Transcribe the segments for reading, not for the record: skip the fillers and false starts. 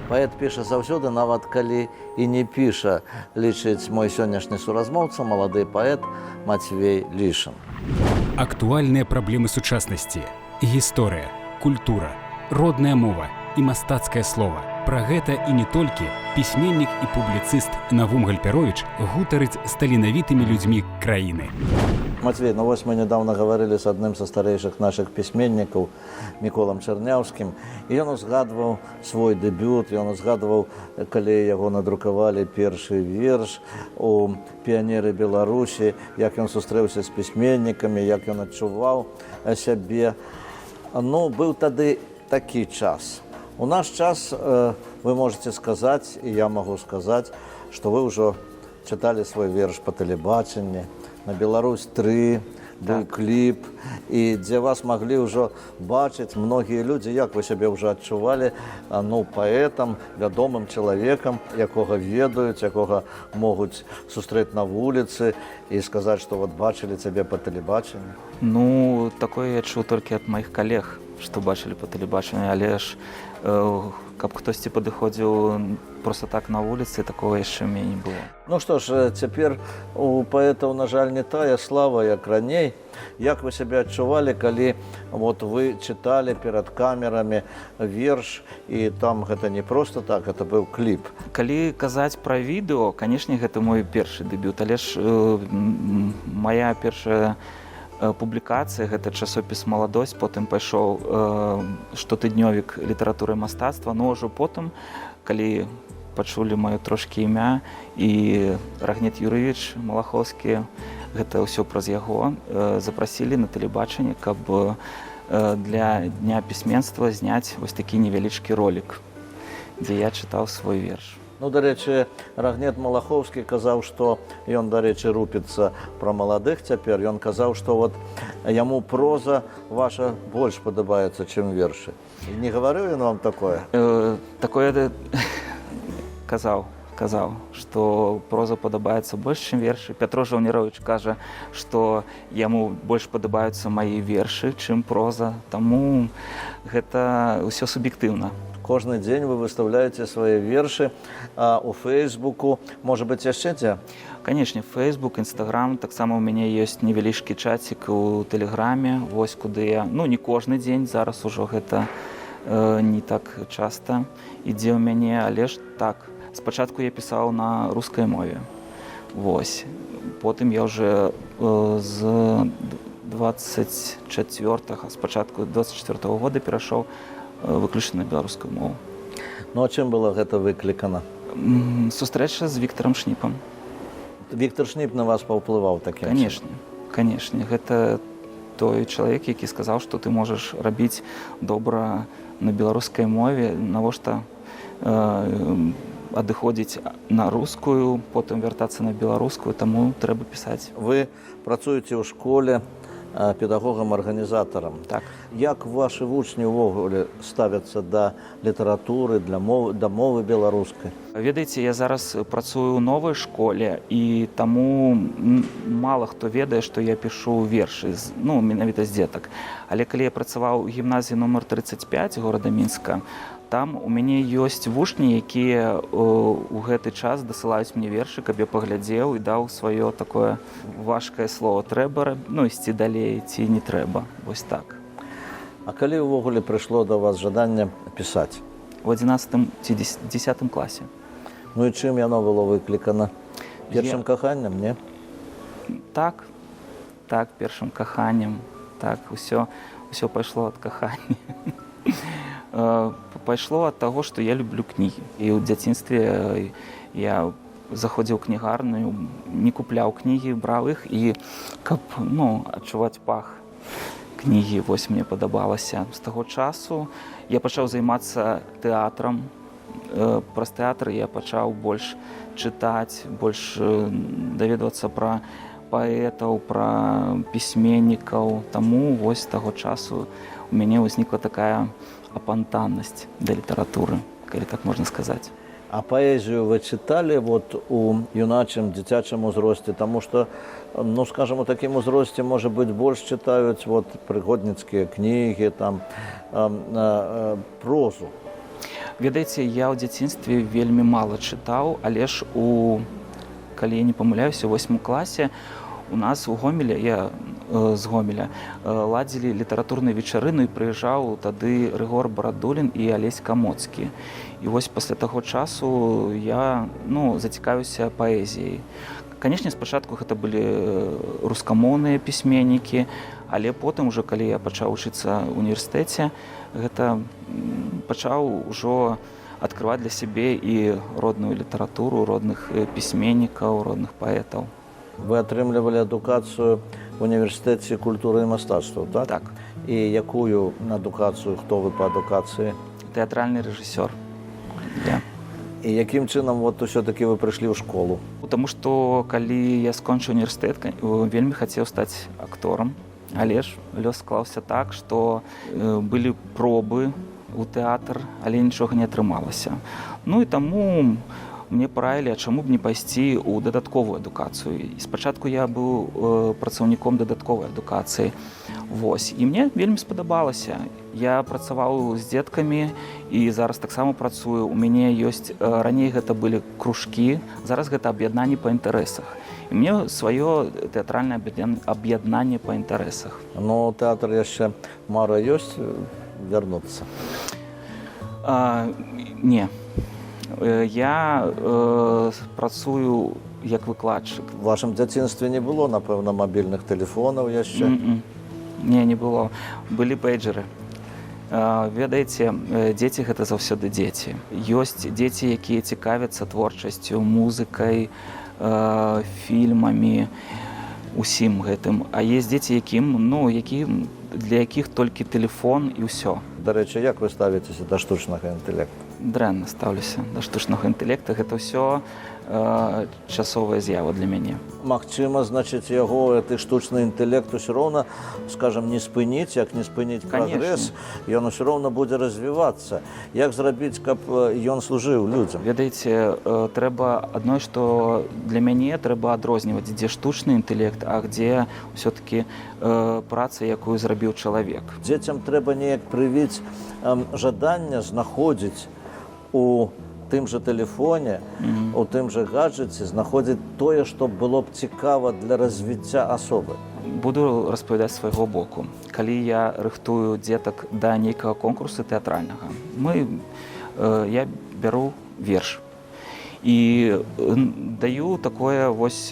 Паэт піша заўсёды, нават калі і не піша, лічыць мой сённяшні суразмоўца, малады паэт Мацвей Лішын. Актуальныя праблемы сучаснасці, гісторыя, культура, родная мова і мастацкае слова. Пра гэта і не толькі пісьменнік і публіцыст Навум Гальперовіч гутарыць з таленавітымі людзьмі краіны. Матвей, ну вось мы недавно гаварылі з адным са старэйшых нашых пісьменнікаў, Міколам Чарняўскім, і ён узгадваў свой дэбют, ён узгадваў, калі яго надрукавалі першы верш у «Піянеры Беларусі», як ён сустрэўся з пісьменнікамі, як ён адчуваў сябе. Ну, быў тады такі час. У наш час вы можете сказаць, і я магу сказаць, што вы ўжо чыталі свой верш па тэлебачанні, на Беларусь-3 быў кліп, і дзе вас маглі ўжо бачыць многія людзі. Як вы сябе ўжо адчувалі паэтам, вядомым чалавекам, якога ведаюць, якога могуць сустрэць на вуліцы і сказаць, што вот бачылі цябе па тэлебачанні? Ну, такое я чуў толькі ад маіх калег, што бачылі па тэлебачанні, але ж каб хтосьці падыходзіў проста так на вуліцы, такого яшчэ ў мяне не было. Ну што ж, цяпер у паэтаў, на жаль, не тая слава, як раней. Як вы сябе адчувалі, калі вот вы чыталі перад камерамі верш, і там гэта не проста так, гэта быў кліп? Калі казаць пра відэо, канешне, гэта мой першы дэбют, але ж моя першая публікацыя, гэта часопіс «Маладосць», потым пайшоў штотыднёвік літаратуры і мастацтва, но ўжо потым, калі пачулі маё трошкі імя, і Рагнет Юрыевіч Малахоўскі, гэта ўсё праз яго, запрасілі на тэлебачанне, каб для Дня пісьменства зняць вось такі невялічкі ролік, дзе я чытаў свой верш. Ну, дарэчы, Рагнет Малахоўскі казаў, што ён, дарэчы, рупіцца пра маладых цяпер. Ён казаў, што вот яму проза ваша больш падабаецца, чым вершы. І не гаварыў ён вам такое? Такое казаў, што проза падабаецца больш, чым вершы. Пятро Жаўнеровіч кажа, што яму больш падабаюцца мае вершы, чым проза. Таму гэта ўсё суб'ектыўна. Кожны дзень вы выстаўляеце свае вершы у Фэйсбуку, можа быць, яшчэ дзе? Канешне, Фэйсбук, Інстаграм, таксама у мяне ёсць невялічкі чацік у Тэлеграме, вось куды я, не кожны дзень, зараз ужо гэта не так часта ідзе ў мяне, але ж так. Спачатку я пісаў на рускай мове, вось. Потым я ўжо з 24-го, спачатку 24-го года перайшоў выключна на беларускую мову. Ну, а чым было гэта выклікана? Сустрэча з Віктарам Шніпам. Віктар Шніп на вас паўплываў такім чынам? Канешне. Гэта той чалавек, які сказаў, што ты можаш рабіць добра на беларускай мове, навошта адыходзіць на рускую, потым вяртацца на беларускую, таму трэба пісаць. Вы працуеце ў школе педагогам-арганізатарам. Так. Як вашы вучні ўвогуле ставяцца да літаратуры, да мовы беларускай? Ведаеце, я зараз працую ў новай школе, і таму мала хто ведае, што я пішу вершы, менавіта з дзетак. Але калі я працаваў у гімназіі нумар 35 горада Мінска, там у мяне ёсць вучні, якія ў гэты час дасылаюць мне вершы, каб я паглядзеў і даў сваё такое важкае слово. Трэба ісці далей, ці не трэба. Вось так. А калі ўвогуле прыйшло да вас жаданне пісаць? У 11 ці 10 класе. Ну і чым яно было выклікана? Першым каханнем, не? Так, першым каханнем. Так, усё пайшло ад кахання. Пайшло ад таго, што я люблю кнігі. І ў дзяцінстве я заходзіў у кнігарню, не купляў кнігі, браў іх, і каб адчуваць пах кнігі, вось мне падабалася. З таго часу я пачаў займацца тэатрам. Праз тэатр я пачаў больш чытаць, больш даведвацца пра паэтаў, пра пісьменнікаў. Таму вось з таго часу у мяне ўзнікла такая апантаннасць да літаратуры, калі так можна сказаць. А поэзию вы читали вот у юначым, дзіцячым узросце? Потому что, ну, скажем, у таким узросте, может быть, больше читают вот пригодницкие книги, там, прозу. Ведаеце, я ў дзяцінстве вельмі мала чытаў, але ж калі я не памыляюся, у 8 класе у нас у Гомелі, я з Гомеля, ладзілі літаратурныя вечарыны, і прыязджаў тады Рыгор Барадулін і Алесь Камоцкі. І вось пасля таго часу я зацікавіўся паэзіяй. Канешне, спачатку гэта былі рускамоўныя пісьменнікі, але потым, ужо калі я пачаў вучыцца ў універсітэце, гэта пачаў ужо адкрываць для сябе і родную літаратуру, родных пісьменнікаў, родных паэтаў. Вы атрымлівалі адукацыю в універсітэце культуры і мастацтваў, так? Так. І якую адукацыю, хто вы па адукацыі? Тэатральны рэжысёр. Я. І якім чынам вот усё-таки вы прыйшлі ў школу? Таму што калі я скончыў універсітэт, вельмі хацеў стаць акторам, але ж лёс склаўся так, што былі пробы ў тэатр, але нічога не атрымалася. Ну і таму мне параілі, а чаму б не пайсці ў дадатковую адукацыю. І спачатку я быў працаўніком дадатковай адукацыі. Вось. І мне вельмі спадабалася. Я працаваў з дзеткамі і зараз таксама працую. У мяне ёсць, раней гэта былі кружкі, зараз гэта аб'яднанне па інтарэсах. І мне сваё тэатральнае аб'яднанне па інтарэсах. Ну, тэатр яшчэ мара ёсць вярнуцца? Не. Я працую як выкладчык. В вашым дзяцінстве не было, напэўна, мабільных тэлефонаў яшчэ? Не было. Былі пейджеры. Ведаеце, дзеці гэта заўсёды дзеці. Ёсць дзеці, якія цікавяцца творчасцю, музыкай, фільмамі, усім гэтым. А ёсць дзеці, для якіх толькі тэлефон і ўсё. Дарэчы, як вы ставіцеся да штучнага інтэлекту? Дрэнна стаўлюся да штучнага інтэлекта. Гэта ўсё часовая з'ява для мяне. Магчыма, значыць, яго гэты штучны інтэлект усё роўна, скажам, не спыніць, як не спыніць прагрэс, ён усё роўна будзе развівацца. Як зрабіць, каб ён служыў людзям? Ведаеце, трэба адно, што для мяне трэба адрозніваць, дзе штучны інтэлект, а дзе ўсё-такі праца, якую зрабіў чалавек. Дзецям трэба неяк прывіць жаданне знаходзіць у тым жа тэлефоне, у тым жа гаджеце, знаходзіць тое, што было б цікава для развіцця асобы. Буду распавядаць свайго боку. Калі я рыхтую дзетак да нейкага конкурсу тэатральнага, я бяру верш і даю такое вось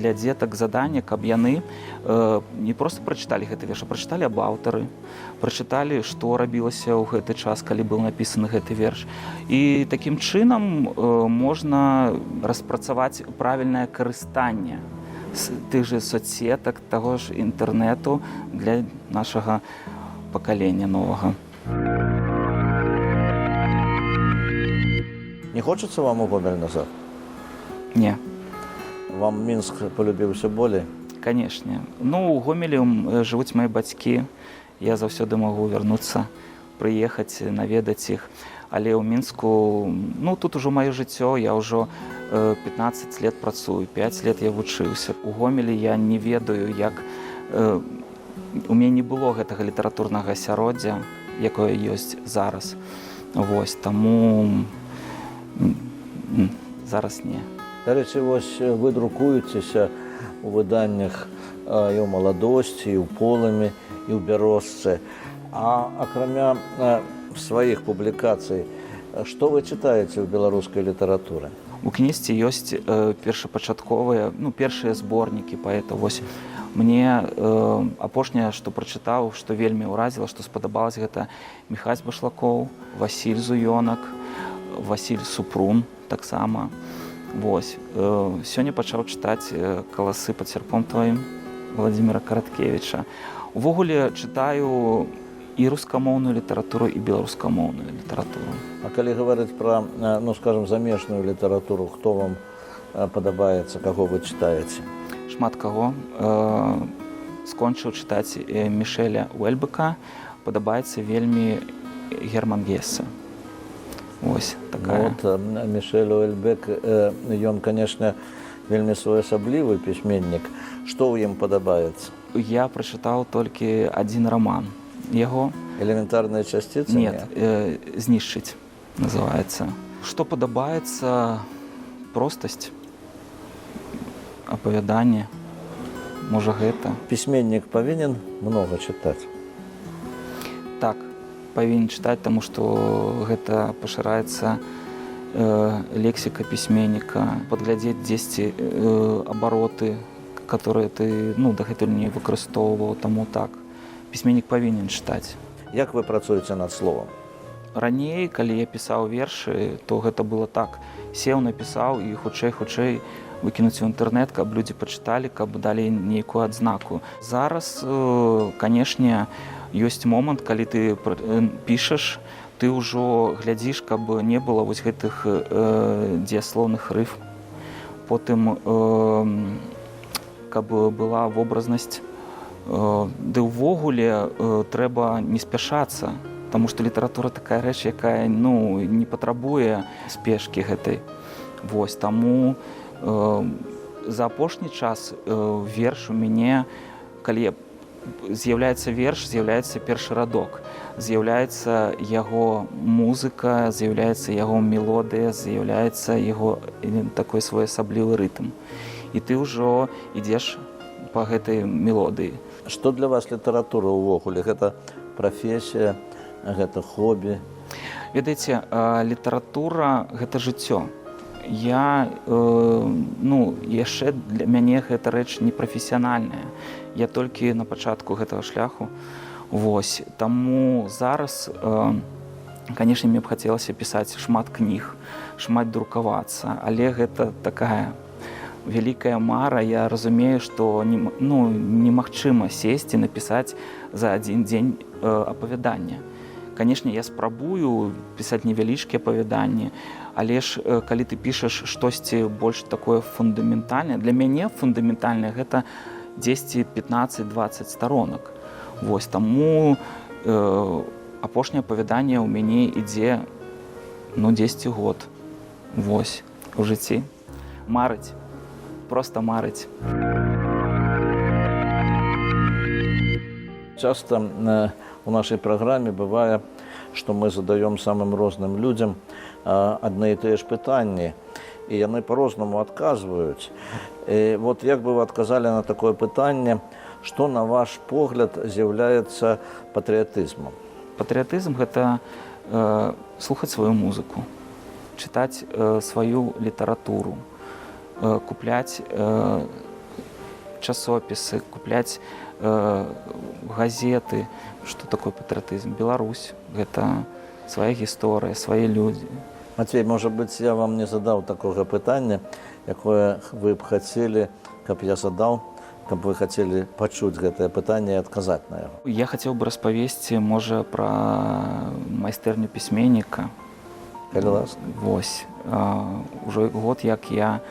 для дзетак заданне, каб яны не проста прачыталі гэты верш, а прачыталі аб аўтары, прачыталі, што рабілася ў гэты час, калі быў напісаны гэты верш. І такім чынам можна распрацаваць правільнае карыстанне з тых жа соцсетак, таго ж інтэрнэту для нашага пакалення новага. Не хочацца вам у Гомель назад? Не. Вам Мінск полюбіўся болей? Канешне. У Гомелі жывуць мае бацькі. Я заўсёды магу вярнуцца, прыехаць, наведаць іх. Але ў Мінску, тут ужо маё жыццё, я ўжо 15 лет працую, 5 лет я вучыўся. У Гомелі я не ведаю, як... У мяне не было гэтага літаратурнага асяроддзя, якое ёсць зараз. Вось, таму зараз не. Дарэчы, вось вы друкуецеся у выданнях і ў маладосці, і ў полымі, і ў бярозцы. А акрамя сваіх публікацый, што вы чытаеце ў беларускай літаратуры? У кніжцы ёсць першапачатковыя, першыя зборнікі паэтаў. Вось мне апошняе, што прачытаў, што вельмі ўразіла, што спадабалася, гэта Міхась Башлакоў, Васіль Зуёнак, Васіль Супрун таксама. Вось. Сёння пачаў чытаць «Каласы пад сярпом тваім» Владзіміра Караткевіча. Увогуле чытаю і рускамоўную літаратуру, і беларускамоўную літаратуру. А калі гаварыць пра, скажам, замежную літаратуру, хто вам падабаецца, каго вы чытаеце? Шмат каго. Скончыў чытаць Мішэля Уэльбека. Падабаецца вельмі Герман Гессе. Вось Ну, такая. от Мішель Уэльбек, ён, конечно, вельмі своеасаблівы пісьменнік. Што ў ім падабаецца? Я прачытаў толькі адзін раман яго. Элементарныя часціцы? Нет, знішчыць называецца. Што падабаецца? Простасць, апавяданне, можа гэта. Пісьменнік павінен много чытаць. Так, павінен чытаць, таму што гэта пашыраецца лексіка пісьменніка, падглядзець дзесьці абароты, которые ты дагэтуль не выкарыстоўваў, таму так. Пісьменнік павінен чытаць. Як вы працуеце над словам? Раней, калі я пісаў вершы, то гэта было так. Сеў, напісаў і хутчэй выкінуць у інтэрнэт, каб людзі пачыталі, каб далі нейкую адзнаку. Зараз, канешне, ёсць момант, калі ты пішаш, ты ўжо глядзіш, каб не было вось гэтых дзеяслоўных рыф. Потым, каб была вобразнасць. Ды ўвогуле трэба не спяшацца, таму што літаратура такая рэч, якая не патрабуе спешкі гэтай. Вось, таму за апошні час верш у мяне, калі з'яўляецца верш, з'яўляецца першы радок, з'яўляецца яго музыка, з'яўляецца яго мелодыя, з'яўляецца яго такой своеасаблівы рытм. І ты ўжо ідзеш па гэтай мелодыі. Што для вас літаратура ўвогуле? Гэта прафесія, гэта хобі? Ведаеце, літаратура – гэта жыццё. Яшчэ для мяне гэта рэч непрафесіянальная. Я толькі на пачатку гэтага шляху. Вось. Таму зараз, канешне, мне б хацелася пісаць шмат кніг, шмат друкавацца, але гэта такая вялікая мара. Я разумею, што немагчыма сесці, напісаць за адзін дзень апавяданне. Канешне, я спрабую пісаць невялічкія апавяданні, але ж калі ты пішаш штосьці больш такое фундаментальнае, для мяне фундаментальнае гэта 10, 15, 20 старонак. Вось, таму апошняе апавяданне ў мяне ідзе 10 год. Вось, у жыцці. Марыць, проста марыць. Часто у нашай праграме бывае, што мы задаём самым розным людзям адны і тыя ж пытанні, і яны па-рознаму адказваюць. І вот як бы вы адказалі на такое пытанне, што, на ваш погляд, з'яўляецца патрыятызмам? Патрыятызм – гэта слухаць сваю музыку, чытаць сваю літаратуру, купляць часопісы, купляць газеты. Што такое патрыятызм? Беларусь – гэта свая гісторыя, свае людзі. Мацвей, можа быць, я вам не задаў такога пытання, якое вы б хацелі, каб я задаў, каб вы хацелі пачуць гэтае пытанне і адказаць на яго. Я хацеў бы распавесці, можа, пра майстэрню пісьменніка. Калі ласка. Вось. Ужо год, як я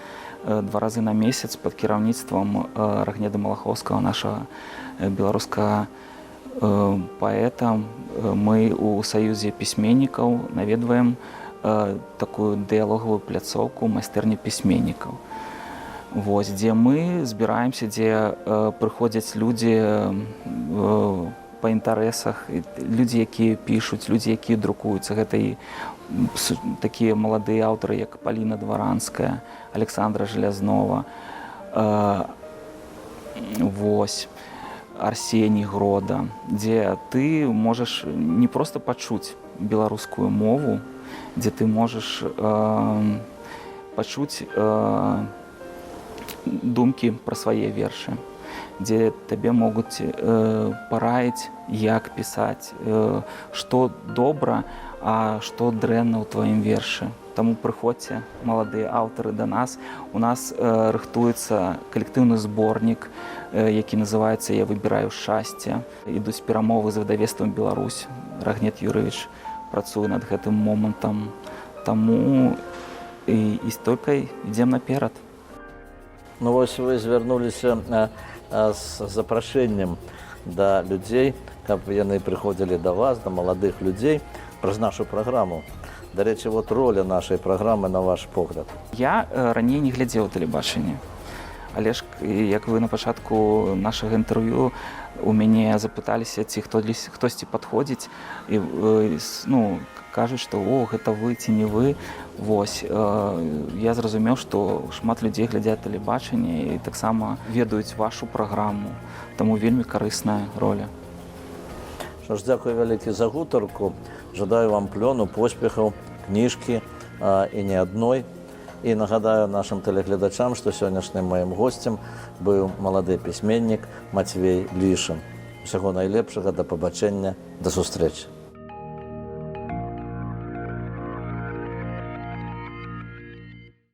2 разы на месяц пад кіраўніцтвам Рагнеда Малахоўскага, нашага беларускага паэта, мы ў саюзе пісьменнікаў наведваем такую дыялогавую пляцоўку майстэрні пісьменнікаў. Вось, дзе мы збіраемся, дзе прыходзяць людзі па інтарэсах, людзі, якія пішуць, людзі, якія друкуюцца. Гэта і такія маладыя аўтары, як Паліна Дваранская, Александра Желязнова, вось, Арсеній Грода, дзе ты можаш не проста пачуць беларускую мову, дзе ты можаш пачуць думкі пра свае вершы, дзе табе могуць параіць, як пісаць, што добра, а што дрэнна ў тваім вершы. Таму прыходзьце, маладыя аўтары, да нас. У нас рыхтуецца калектыўны зборнік, які называецца «Я выбіраю шчасце». Ідуць перамовы з выдавецтвам «Беларусь». Рагнет Юрыевич працуе над гэтым момантам. Таму і стойкай ідзем наперад. Ну вось вы звярнуліся з запрашэннем да людзей, каб яны прыходзілі да вас, да маладых людзей, праз нашу праграму До речі, от роля нашої програми, на ваш погляд. Я раней не глядзеў тэлебачанне. Але ж, як вы на пачатку нашага інтэрв'ю у мяне запыталіся, ці хтосьці падходзіць, і ну, кажуць, што о, гэта вы ці не вы. Вось, я зразумеў, што шмат людзей глядзяць тэлебачанне і таксама ведаюць вашу праграму, таму вельмі карысная роля. Що ж, дякую вялікі за гутарку. Жадаю вам плёну, поспехаў, кніжкі і не адной. І нагадаю нашим телеглядачам, што сённяшнім маім госцем быў малады пісьменнік Мацвей Лішын. Усяго найлепшага, да пабачэння, да сустрэчы.